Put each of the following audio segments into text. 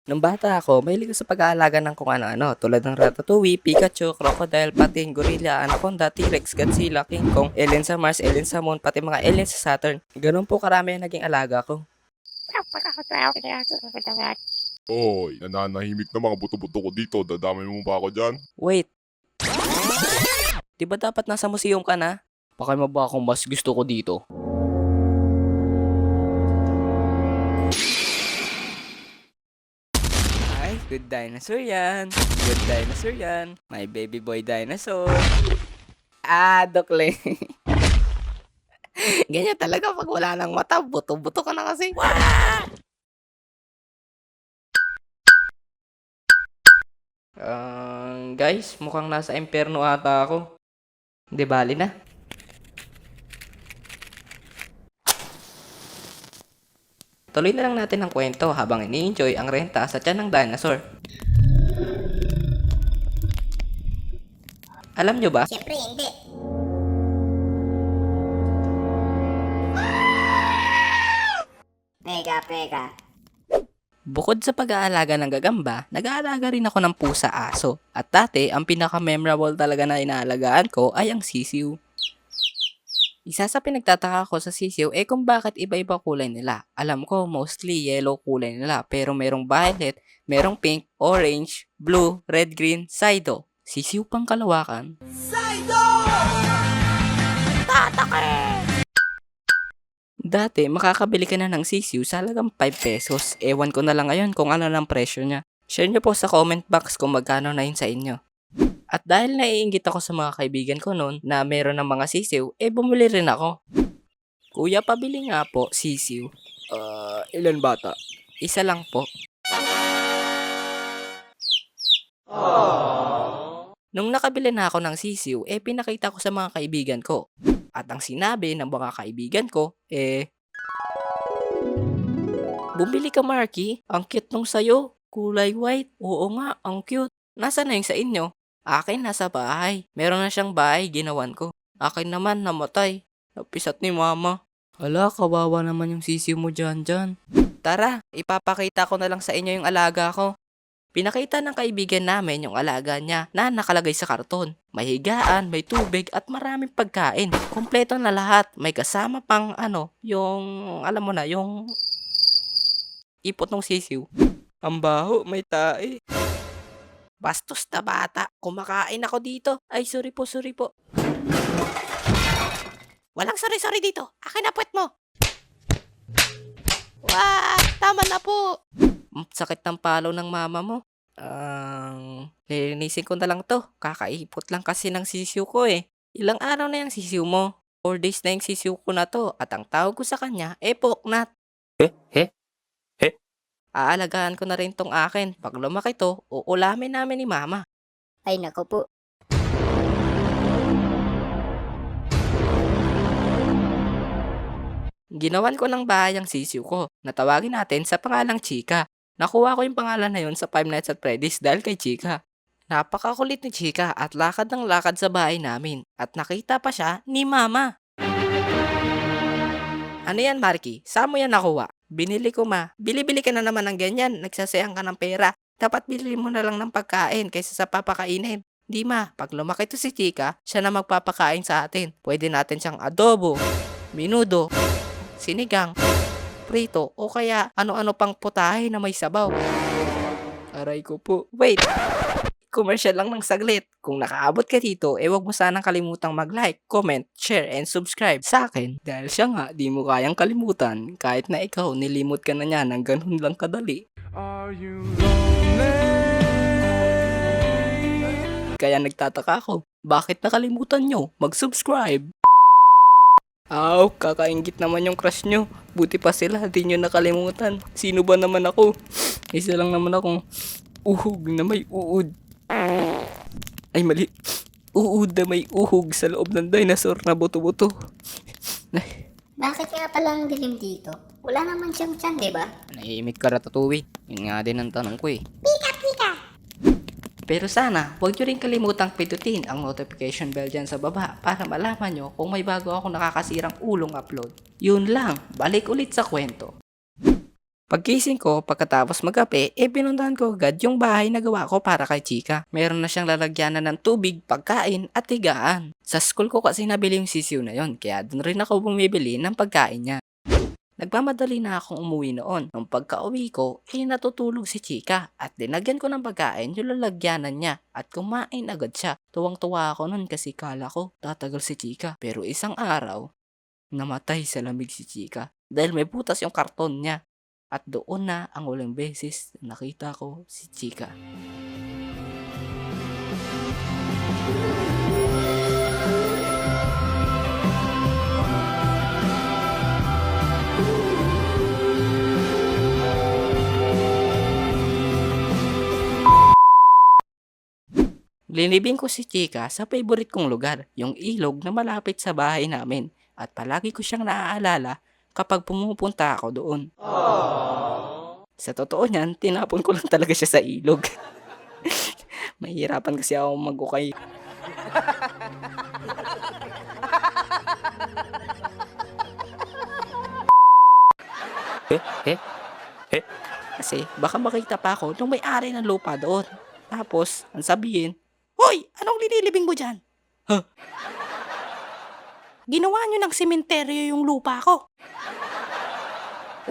Nung bata ako, mahilig ako sa pag-aalaga ng kung ano-ano tulad ng Ratatouille, Pikachu, Crocodile, Pating, Gorilla, Anaconda, T-Rex, Godzilla, King Kong, alien sa Mars, alien sa Moon, pati mga alien sa Saturn. Ganun po karami ang naging alaga ko. Hoy, nananahimik na mga buto-buto ko dito. Dadamay mo pa ako dyan? Wait, di ba dapat nasa museum ka na? Baka mo ba akong mas gusto ko dito? Ay, good dinosaur yan. Good dinosaur yan. My baby boy dinosaur. Dokle. Ganyan talaga pag wala ng mata, buto-buto ka na kasi. Guys, mukhang nasa impyerno ata ako. Hindi bali na. Tuloy na lang natin ang kwento habang ini-enjoy ang renta sa tiyan ng dinosaur. Alam nyo ba? Siyempre, hindi. Pega. Bukod sa pag-aalaga ng gagamba, nag-aalaga rin ako ng pusa-aso. At dati, ang pinaka-memorable talaga na inaalagaan ko ay ang sisiw. Isa sa pinagtataka ko sa sisiw kung bakit iba-iba kulay nila. Alam ko, mostly yellow kulay nila, pero merong violet, merong pink, orange, blue, red, green, saido. Sisiw pang kalawakan. Dati, makakabili ka na ng sisiw sa halagang 5 pesos. Ewan ko na lang ngayon kung ano ng presyo niya. Share nyo po sa comment box kung magkano na yun sa inyo. At dahil naiinggit ako sa mga kaibigan ko noon na meron ng mga sisiw, bumili rin ako. Kuya, pabili nga po, sisiw. Ilan bata? Isa lang po. Nung nakabili na ako ng sisiw, pinakita ko sa mga kaibigan ko. At ang sinabi ng mga kaibigan ko, bumili ka Marky, ang cute nung sayo. Kulay white, oo nga, ang cute. Nasaan na yung sa inyo? Akin nasa bahay. Meron na siyang bahay, ginawan ko. Akin naman, namatay. Napisat ni mama. Hala, kawawa naman yung sisiw mo dyan. Tara, ipapakita ko na lang sa inyo yung alaga ko. Pinakita ng kaibigan namin yung alaga niya na nakalagay sa karton. May higaan, may tubig at maraming pagkain. Kompleto na lahat. May kasama pang yung alam mo na, yung ipot ng sisiw. Ang baho, may tae. Bastos na bata. Kumakain ako dito. Ay, sorry po. Walang sorry dito. Akin na puwet mo. Tama na po. Sakit ng palo ng mama mo. Lilinisin ko na lang to. Kakaipot lang kasi ng sisiw ko Ilang araw na yung sisiw mo? 4 days na yung sisiw ko na to. At ang tawag ko sa kanya, poknat. Aalagaan ko na rin tong akin. Pag lumaki to, uulamin namin ni mama. Ay, nako po. Ginawan ko ng bahay ang sisiw ko. Natawagin natin sa pangalang Chika. Nakuha ko yung pangalan na yun sa Five Nights at Freddy's dahil kay Chika. Napakakulit ni Chika at lakad ng lakad sa bahay namin. At nakita pa siya ni Mama. Ano yan, Marky? Saan mo yan nakuha? Binili ko Bili-bili ka na naman ng ganyan. Nagsasayang ka ng pera. Dapat bilhin mo na lang ng pagkain kaysa sa papakainin. Di pag lumaki to si Chika, siya na magpapakain sa atin. Pwede natin siyang adobo, minudo, sinigang, prito, o kaya ano-ano pang putahe na may sabaw. Aray ko po. Wait! Commercial lang ng saglit. Kung nakaabot ka dito, wag mo sanang kalimutang mag-like, comment, share, and subscribe sa akin. Dahil siya nga, di mo kayang kalimutan. Kahit na ikaw, nilimot ka na niya ng ganun lang kadali. Are you lonely? Kaya nagtataka ako, bakit nakalimutan nyo mag-subscribe? Kakaingit naman yung crush nyo. Buti pa sila, di nyo nakalimutan. Sino ba naman ako? Isa lang naman akong uhog na may uod. Ay, mali. Uod na may uhog sa loob ng dinosaur na buto-buto. Bakit nga pala ang dilim dito? Wala naman siyang tiyan, di ba? Naiimik ka, Ratatouille. Yun nga din ang tanong ko Pika! Pero sana, huwag nyo rin kalimutang pindutin ang notification bell dyan sa baba para malaman nyo kung may bago ako nakakasirang ulong upload. Yun lang, balik ulit sa kwento. Pagkising ko, pagkatapos magkape, pinuntahan ko agad yung bahay na gawa ko para kay Chika. Meron na siyang lalagyanan ng tubig, pagkain, at higaan. Sa school ko kasi nabili yung sisiw na yon, kaya dun rin ako bumibili ng pagkain niya. Nagmamadali na akong umuwi noon. Nung pagka-uwi ko, natutulog si Chika at dinagyan ko ng pagkain yung lalagyanan niya at kumain agad siya. Tuwang-tuwa ako noon kasi kala ko tatagal si Chika. Pero isang araw, namatay sa lamig si Chika dahil may butas yung karton niya. At doon na ang uling beses na nakita ko si Chika. Linibing ko si Chika sa favorite kong lugar, yung ilog na malapit sa bahay namin. At palagi ko siyang naaalala kapag pumupunta ako doon. Sa totoo niyan, tinapon ko lang talaga siya sa ilog. Mahihirapan kasi ako mag-ukay. Kasi baka makita pa ako nung may-ari ng lupa doon. Tapos, ang sabihin, "Hoy, anong linilibing mo dyan?" Huh? Ginawa nyo ng sementeryo yung lupa ko.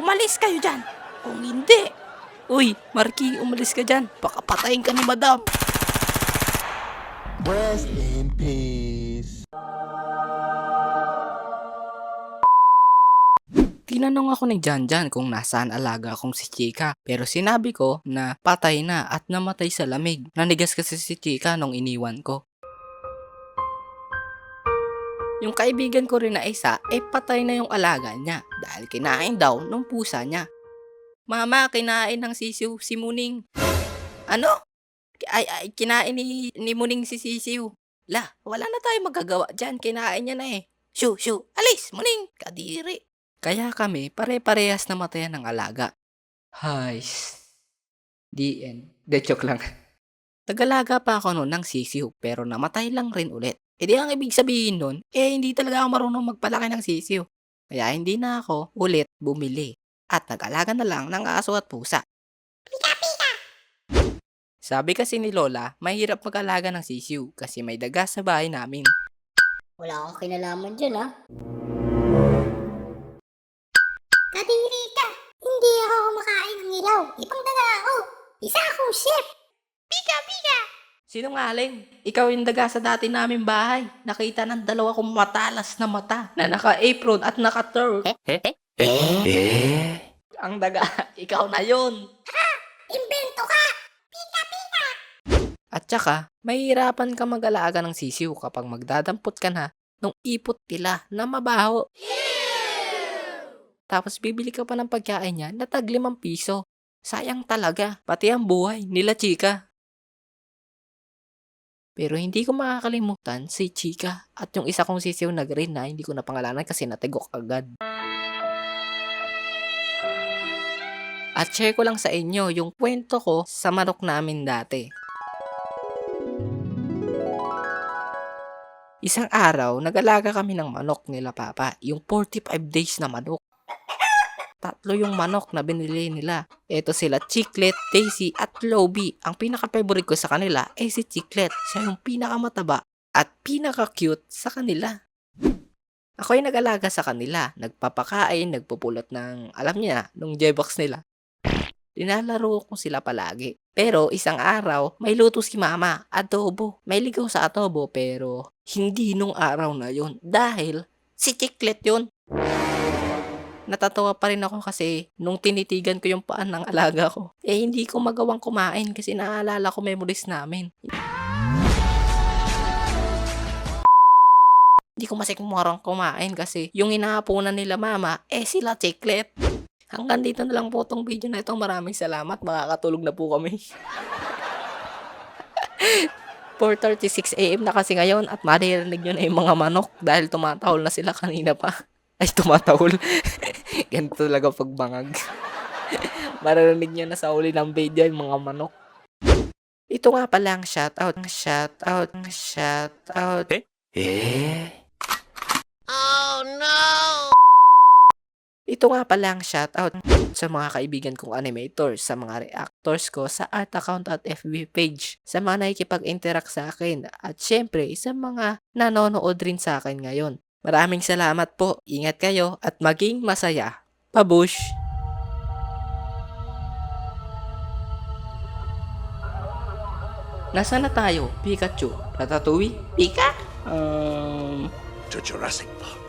Umalis kayo dyan. Kung hindi. Uy, Marky, umalis ka dyan. Baka patayin ka ni Madam. Rest in peace. Tinanong ako ni Janjan kung nasaan alaga kong si Chika. Pero sinabi ko na patay na at namatay sa lamig. Nanigas kasi si Chika nung iniwan ko. Yung kaibigan ko rin na isa, patay na yung alaga niya dahil kinain daw ng pusa niya. Mama, kinain ng sisiw si Muning. Ano? Kinain ni Muning si sisiw. Lah, wala na tayong magagawa dyan. Kinain niya na eh. Shoo, alis, Muning, kadiri. Kaya kami, pare-parehas na matayan ng alaga. Hays. The end. De joke lang. Nag-alaga pa ako noon ng sisiw, pero namatay lang rin ulit. Di ang ibig sabihin nun, hindi talaga ako marunong magpalaki ng sisiw. Kaya hindi na ako ulit bumili. At nag-alaga na lang ng aso at pusa. Pika! Sabi kasi ni Lola, mahirap mag-alaga ng sisiw kasi may daga sa bahay namin. Wala akong kinalaman dyan, ha? Kadiri ka! Hindi ako kumakain ng ilaw. Ipangdaga ako. Isa akong chef. Pika! Sinungaling, ikaw yung daga sa dati naming bahay. Nakita ng dalawa kong matalas na mata na naka-apron at naka-turf. Ang daga, ikaw na yun. Imbento ka! At saka, mahihirapan ka mag-alaga ng sisiw kapag magdadampot ka na nung ipot nila na mabaho. Tapos bibili ka pa ng pagkain niya na tag 5 piso. Sayang talaga, pati ang buhay nila Chika. Pero hindi ko makakalimutan si Chika at yung isa kong sisiw na green na hindi ko napangalanan kasi natigok agad. At share ko lang sa inyo yung kwento ko sa manok namin dati. Isang araw, nag-alaga kami ng manok nila Papa, yung 45 days na manok. 3 yung manok na binili nila. Ito sila Chiclet, Daisy at Lobby. Ang pinaka-favorite ko sa kanila ay si Chiclet. Siya yung pinakamataba at pinaka-cute sa kanila. Ako ay nag-alaga sa kanila. Nagpapakain, nagpupulot ng, alam niya, nung J-box nila. Dinalaro ko sila palagi. Pero isang araw, may luto si Mama, adobo. May ligaw sa adobo pero hindi nung araw na yun. Dahil si Chiclet yun. Natatawa pa rin ako kasi nung tinitigan ko yung paan ng alaga ko, hindi ko magawang kumain kasi naaalala ko memories namin. Hindi ko masikumurang kumain kasi yung inahapunan nila Mama, sila Chiclet. Hanggang dito na lang po itong video na ito. Maraming salamat. Makakatulog na po kami. 4:36 AM na kasi ngayon at maririnig nyo na yung mga manok dahil tumatahol na sila kanina pa. Ay, tumatahol. Ganito talaga pagbangag. Maririnig nyo na sa uli ng video yung mga manok. Ito nga pala ang shoutout. Oh no! ito nga pala ang shoutout sa mga kaibigan kong animators, sa mga reactors ko sa art account at FB page, sa mga nakikipag-interact sa akin, at syempre sa mga nanonood rin sa akin ngayon. Maraming salamat po, ingat kayo at maging masaya. Pabush! Nasaan na tayo? Pikachu? Ratatouille? Pika? To Jurassic Park.